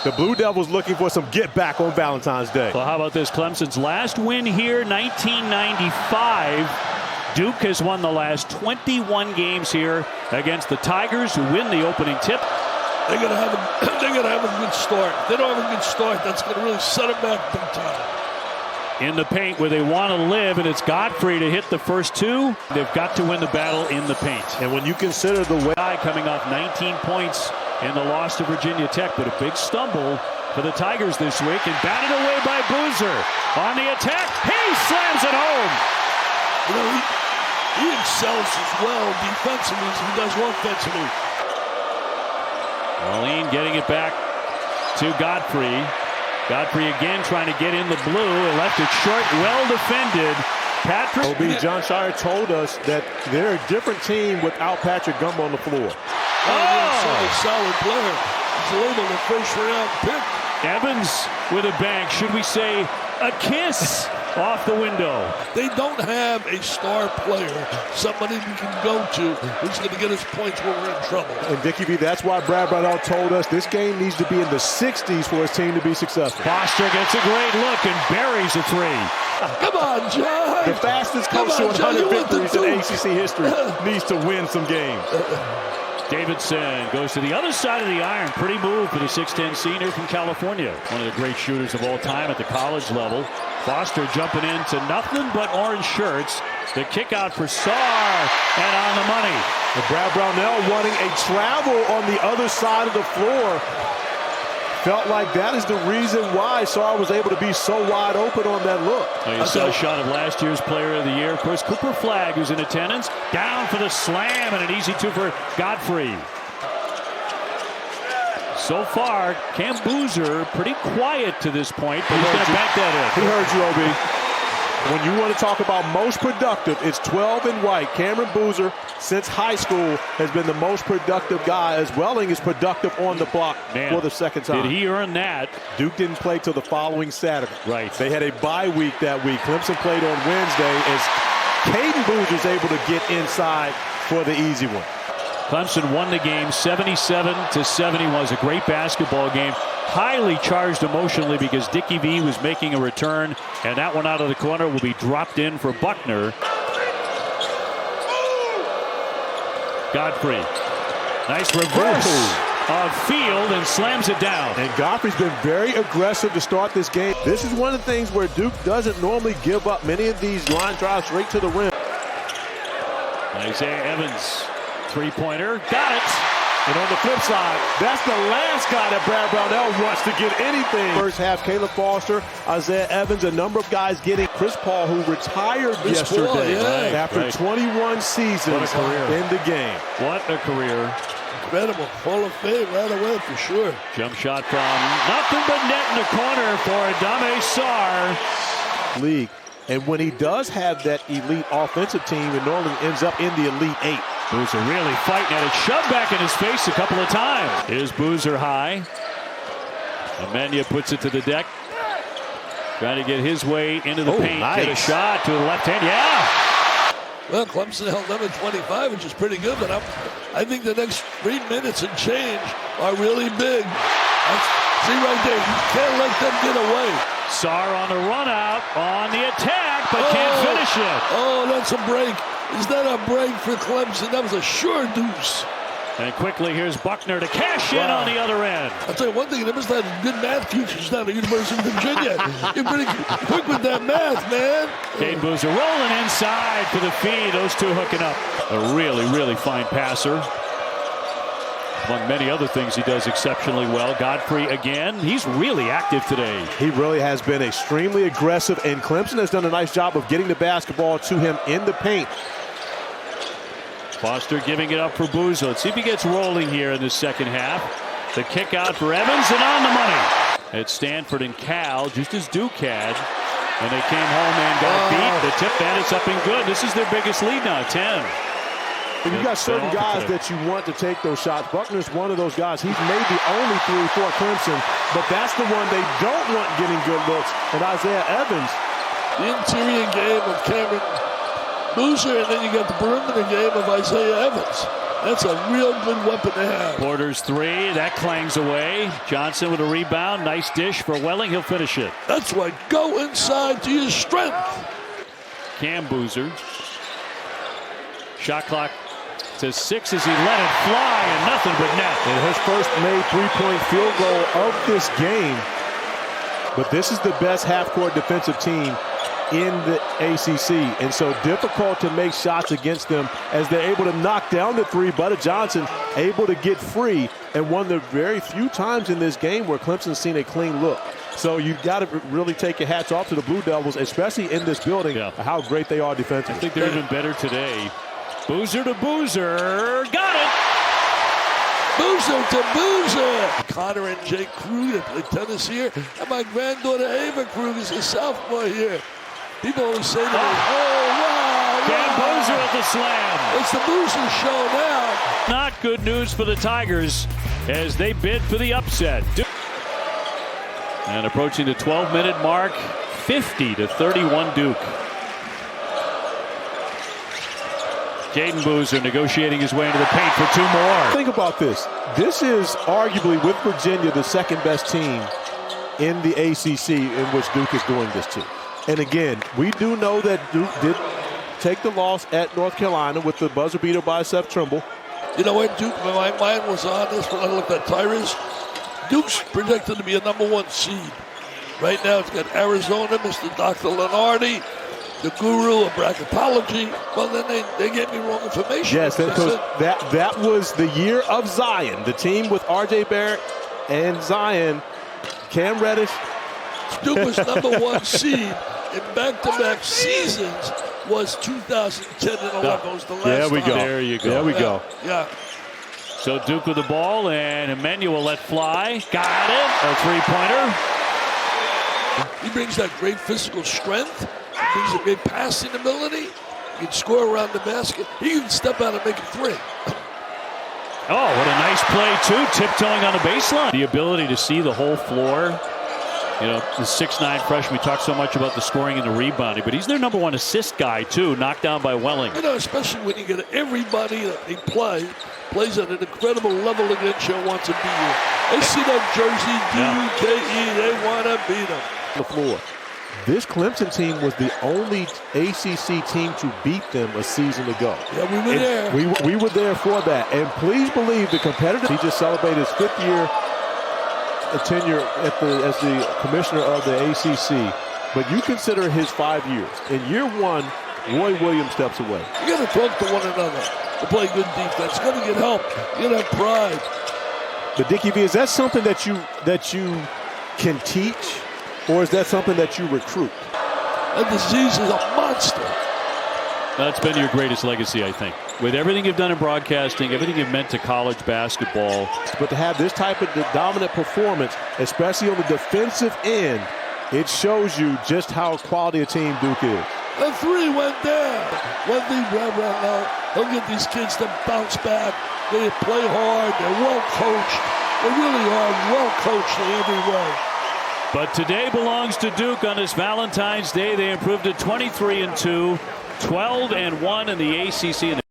The Blue Devils looking for some get back on Valentine's Day. Well, how about this? Clemson's last win here, 1995. Duke has won the last 21 games here against the Tigers, who win the opening tip. They're gonna have a good start. If they don't have a good start, that's gonna really set them back big time. In the paint where they want to live, and it's Godfrey to hit the first two. They've got to win the battle in the paint. And when you consider the way Coming off 19 points in the loss to Virginia Tech, but a big stumble for the Tigers this week, and batted away by Boozer on the attack. He slams it home. You know, he excels as well defensively as he does offensively. Marlene getting it back to Godfrey. Godfrey again trying to get in the blue and left it short. Well defended. Patrick. OB John Shire told us that they're a different team without Patrick Gumbo on the floor. Solid player. He's labeled a first-round pick. Evans with a bank. Should we say a kiss off the window? They don't have a star player, somebody we can go to who's going to get us points when we're in trouble. And Dickie B, that's why Brad Bradall told us this game needs to be in the 60s for his team to be successful. Foster gets a great look and buries a three. Come on, John. The fastest coach to 100 victories in ACC history needs to win some games. Davidson goes to the other side of the iron. Pretty move for the 6'10 senior from California. One of the great shooters of all time at the college level. Foster jumping into nothing but orange shirts. The kick out for Sarr, and on the money. And Brad Brownell wanting a travel on the other side of the floor. Felt like that is the reason why Sarr was able to be so wide open on that look. Well, you saw a shot of last year's Player of the Year. Of course, Cooper Flagg, who's in attendance, down for the slam, and an easy two for Godfrey. So far, Cam Boozer pretty quiet to this point, but he's going to back that in. He heard you, OB. When you want to talk about most productive, it's 12 and white. Cameron Boozer, since high school, has been the most productive guy, as Welling is productive on the block for the second time. Did he earn that? Duke didn't play till the following Saturday. Right. They had a bye week that week. Clemson played on Wednesday as Cayden Boozer's able to get inside for the easy one. Clemson won the game 77-70. Was a great basketball game. Highly charged emotionally because Dickie V was making a return, and that one out of the corner will be dropped in for Buckner. Godfrey. Nice reverse of Field and slams it down. And Godfrey's been very aggressive to start this game. This is one of the things where Duke doesn't normally give up many of these line drives straight to the rim. Isaiah Evans. Three-pointer. Got it. And on the flip side, that's the last guy that Brad Brownell wants to get anything. First half, Caleb Foster, Isaiah Evans, a number of guys getting Chris Paul, who retired yesterday after 21 seasons in the game. What a career. Incredible. Hall of Fame right away for sure. Jump shot from nothing but net in the corner for Adame Sarr. League. And when he does have that elite offensive team, it normally ends up in the Elite Eight. Boozer really fighting at it. Shoved back in his face a couple of times. Here's Boozer high. Amenya puts it to the deck. Trying to get his way into the paint. Nice. Get a shot to the left hand. Yeah. Well, Clemson held them at 25, which is pretty good, but I think the next 3 minutes and change are really big. See right there, you can't let them get away. Sarr on the run out, on the attack, but can't finish it. Oh, that's a break. Is that a break for Clemson? That was a sure deuce. And quickly, here's Buckner to cash in on the other end. I'll tell you one thing, there was that good math teachers down at the University of Virginia. You're pretty quick with that math, man. Cayden Boozer rolling inside for the feed. Those two hooking up. A really, really fine passer. Among many other things he does exceptionally well. Godfrey again. He's really active today. He really has been extremely aggressive, and Clemson has done a nice job of getting the basketball to him in the paint. Foster giving it up for Boozer. Let's see if he gets rolling here in the second half. The kick out for Evans, and on the money. It's Stanford and Cal, just as Duke had. And they came home and got beat. The tip bandits up and good. This is their biggest lead now, 10. You got certain guys that you want to take those shots. Buckner's one of those guys. He's made the only three for Clemson, but that's the one they don't want getting good looks. And Isaiah Evans. The interior game of Cameron Boozer, and then you got the perimeter game of Isaiah Evans. That's a real good weapon to have. Porter's three, that clangs away. Johnson with a rebound. Nice dish for Welling. He'll finish it. That's right. Go inside to your strength. Cam Boozer. Shot clock to 6 as he let it fly and nothing but net. And his first made three-point field goal of this game. But this is the best half-court defensive team in the ACC, and so difficult to make shots against them as they're able to knock down the three. Butta Johnson able to get free, and one of the very few times in this game where Clemson's seen a clean look. So you've got to really take your hats off to the Blue Devils, especially in this building, how great they are defensively. I think they're even better today. Boozer to Boozer. Got it! Boozer to Boozer. Connor and Jake Krug, they play tennis here. And my granddaughter Ava Krug is a sophomore here. People always say to me, oh, wow. Cam Boozer at the slam. It's the Boozer show now. Not good news for the Tigers as they bid for the upset. And approaching the 12-minute mark, 50-31 Duke. Cayden Boozer negotiating his way into the paint for 2 more. Think about this. This is arguably, with Virginia, the second best team in the ACC in which Duke is doing this to. And again, we do know that Duke did take the loss at North Carolina with the buzzer beater by Seth Trimble. You know what, Duke, my mind was on this when I looked at Tyrus. Duke's projected to be a #1 seed. Right now it's got Arizona, Mr. Dr. Lenardi, the guru of bracketology. Well, then they gave me wrong information. Yes, because that was the year of Zion. The team with R.J. Barrett and Zion, Cam Reddish. Duke was #1 seed in back-to-back seasons. Was 2010 and 11 was the last There we time. go. There you go. There we go. Yeah. So Duke with the ball, and Emmanuel let fly. Got it. A three-pointer. He brings that great physical strength. He brings a great passing ability. He can score around the basket. He can step out and make a three. Oh, what a nice play, too. Tiptoeing on the baseline. The ability to see the whole floor. You know, the 6'9" freshman, we talk so much about the scoring and the rebounding, but he's their #1 assist guy, too, knocked down by Welling. You know, especially when you get everybody that they plays at an incredible level against you and wants to beat you. They see that jersey, D-U-K-E, they want to beat them. The floor. This Clemson team was the only ACC team to beat them a season ago. Yeah, we were there. We were there for that. And please believe the competitor, he just celebrated his 5th year tenure as the commissioner of the ACC. But you consider his 5 years. In year 1, Roy Williams steps away. You got to talk to one another to play good defense. You got to get help. You got to have pride. But Dickie V, is that something that you can teach, or is that something that you recruit? That disease is a monster. That's been your greatest legacy, I think. With everything you've done in broadcasting, everything you've meant to college basketball. But to have this type of dominant performance, especially on the defensive end, it shows you just how quality a team Duke is. The three went down. One thing Brad now, he'll get these kids to bounce back. They play hard. They're well coached. They really are well coached in every way. But today belongs to Duke on this Valentine's Day. They improved to 23-2, 12-1 in the ACC.